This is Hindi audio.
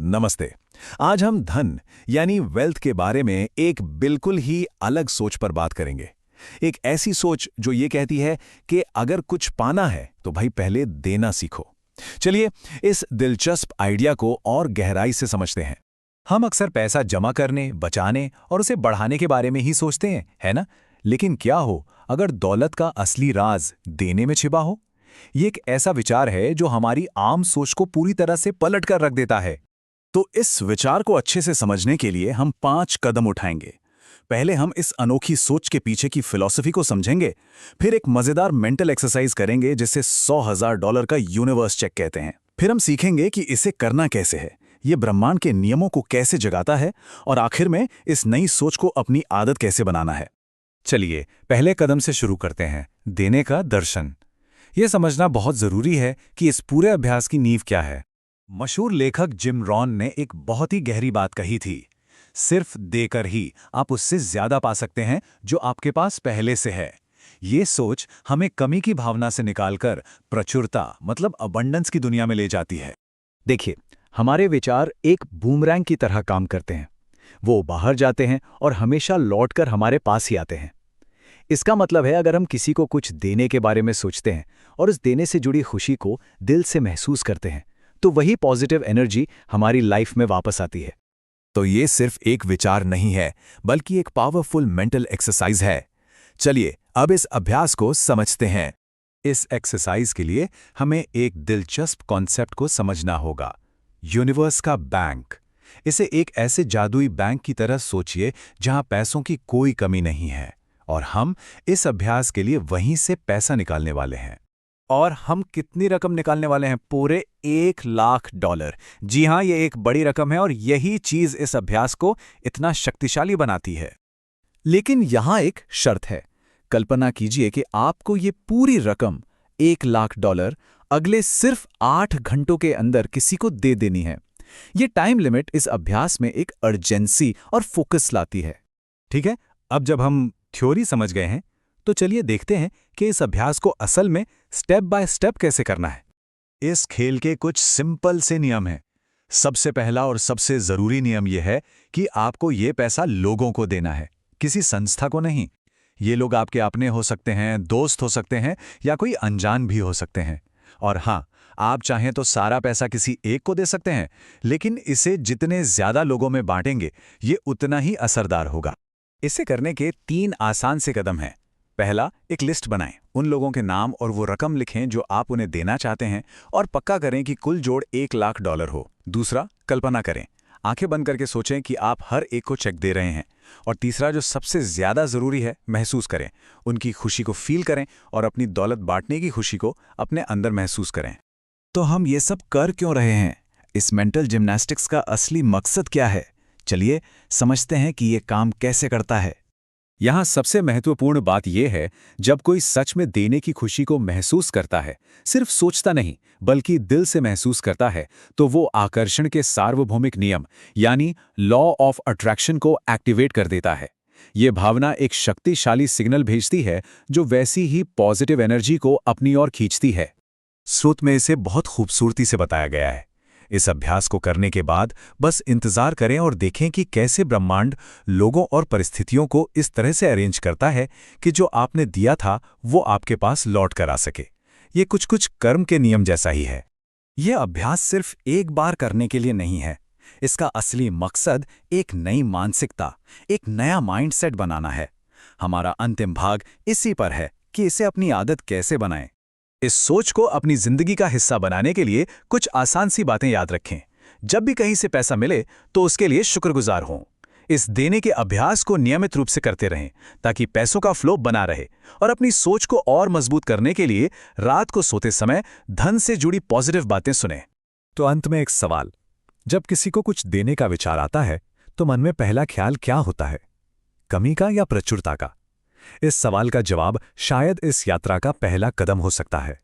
नमस्ते। आज हम धन यानी वेल्थ के बारे में एक बिल्कुल ही अलग सोच पर बात करेंगे। एक ऐसी सोच जो ये कहती है कि अगर कुछ पाना है तो भाई पहले देना सीखो। चलिए इस दिलचस्प आइडिया को और गहराई से समझते हैं। हम अक्सर पैसा जमा करने, बचाने और उसे बढ़ाने के बारे में ही सोचते हैं, है ना? लेकिन क्या हो अगर दौलत का असली राज देने में छिपा हो? ये एक ऐसा विचार है जो हमारी आम सोच को पूरी तरह से पलट कर रख देता है। तो इस विचार को अच्छे से समझने के लिए हम 5 कदम उठाएंगे। पहले हम इस अनोखी सोच के पीछे की फिलॉसफी को समझेंगे, फिर एक मजेदार मेंटल एक्सरसाइज करेंगे जिसे $100,000 का यूनिवर्स चेक कहते हैं। फिर हम सीखेंगे कि इसे करना कैसे है, ये ब्रह्मांड के नियमों को कैसे जगाता है और आखिर में इस नई सोच को अपनी आदत कैसे बनाना है। चलिए पहले कदम से शुरू करते हैं, देने का दर्शन। यह समझना बहुत जरूरी है कि इस पूरे अभ्यास की नींव क्या है। मशहूर लेखक जिम रॉन ने एक बहुत ही गहरी बात कही थी, सिर्फ देकर ही आप उससे ज्यादा पा सकते हैं जो आपके पास पहले से है। ये सोच हमें कमी की भावना से निकालकर प्रचुरता मतलब अबंडेंस की दुनिया में ले जाती है। देखिए, हमारे विचार एक बूमरैंग की तरह काम करते हैं। वो बाहर जाते हैं और हमेशा लौटकर हमारे पास ही आते हैं। इसका मतलब है अगर हम किसी को कुछ देने के बारे में सोचते हैं और उस देने से जुड़ी खुशी को दिल से महसूस करते हैं, तो वही पॉजिटिव एनर्जी हमारी लाइफ में वापस आती है। तो ये सिर्फ एक विचार नहीं है, बल्कि एक पावरफुल मेंटल एक्सरसाइज है। चलिए अब इस अभ्यास को समझते हैं। इस एक्सरसाइज के लिए हमें एक दिलचस्प कॉन्सेप्ट को समझना होगा, यूनिवर्स का बैंक। इसे एक ऐसे जादुई बैंक की तरह सोचिए जहां पैसों की कोई कमी नहीं है, और हम इस अभ्यास के लिए वहीं से पैसा निकालने वाले हैं। और हम कितनी रकम निकालने वाले हैं? पूरे $1,00,000। जी हां, यह एक बड़ी रकम है और यही चीज इस अभ्यास को इतना शक्तिशाली बनाती है। लेकिन यहां एक शर्त है। कल्पना कीजिए कि आपको ये पूरी रकम $1,00,000 अगले सिर्फ 8 घंटों के अंदर किसी को दे देनी है। ये टाइम लिमिट इस अभ्यास में एक अर्जेंसी और फोकस लाती है। ठीक है, अब जब हम थ्योरी समझ गए हैं तो चलिए देखते हैं कि इस अभ्यास को असल में स्टेप बाय स्टेप कैसे करना है। इस खेल के कुछ सिंपल से नियम हैं। सबसे पहला और सबसे जरूरी नियम यह है कि आपको ये पैसा लोगों को देना है, किसी संस्था को नहीं। ये लोग आपके अपने हो सकते हैं, दोस्त हो सकते हैं या कोई अनजान भी हो सकते हैं। और हाँ, आप चाहें तो सारा पैसा किसी एक को दे सकते हैं, लेकिन इसे जितने ज्यादा लोगों में बांटेंगे ये उतना ही असरदार होगा। इसे करने के 3 आसान से कदम हैं। पहला, एक लिस्ट बनाएं। उन लोगों के नाम और वो रकम लिखें जो आप उन्हें देना चाहते हैं और पक्का करें कि कुल जोड़ $1,00,000 हो। दूसरा, कल्पना करें। आंखें बंद करके सोचें कि आप हर एक को चेक दे रहे हैं। और तीसरा, जो सबसे ज्यादा जरूरी है, महसूस करें। उनकी खुशी को फील करें और अपनी दौलत बांटने की खुशी को अपने अंदर महसूस करें। तो हम ये सब कर क्यों रहे हैं? इस मेंटल जिम्नास्टिक्स का असली मकसद क्या है? चलिए समझते हैं कि ये काम कैसे करता है। यहाँ सबसे महत्वपूर्ण बात यह है, जब कोई सच में देने की खुशी को महसूस करता है, सिर्फ सोचता नहीं बल्कि दिल से महसूस करता है, तो वो आकर्षण के सार्वभौमिक नियम यानी लॉ ऑफ अट्रैक्शन को एक्टिवेट कर देता है। ये भावना एक शक्तिशाली सिग्नल भेजती है जो वैसी ही पॉजिटिव एनर्जी को अपनी ओर खींचती है। स्रोत में इसे बहुत खूबसूरती से बताया गया है। इस अभ्यास को करने के बाद बस इंतजार करें और देखें कि कैसे ब्रह्मांड लोगों और परिस्थितियों को इस तरह से अरेंज करता है कि जो आपने दिया था वो आपके पास लौट कर आ सके। ये कुछ कर्म के नियम जैसा ही है। यह अभ्यास सिर्फ एक बार करने के लिए नहीं है। इसका असली मकसद एक नई मानसिकता, एक नया माइंडसेट बनाना है। हमारा अंतिम भाग इसी पर है कि इसे अपनी आदत कैसे बनाएं। इस सोच को अपनी जिंदगी का हिस्सा बनाने के लिए कुछ आसान सी बातें याद रखें। जब भी कहीं से पैसा मिले तो उसके लिए शुक्रगुजार हों। इस देने के अभ्यास को नियमित रूप से करते रहें ताकि पैसों का फ्लो बना रहे। और अपनी सोच को और मजबूत करने के लिए रात को सोते समय धन से जुड़ी पॉजिटिव बातें सुनें। तो अंत में एक सवाल, जब किसी को कुछ देने का विचार आता है तो मन में पहला ख्याल क्या होता है? कमी का या प्रचुरता का? इस सवाल का जवाब शायद इस यात्रा का पहला कदम हो सकता है।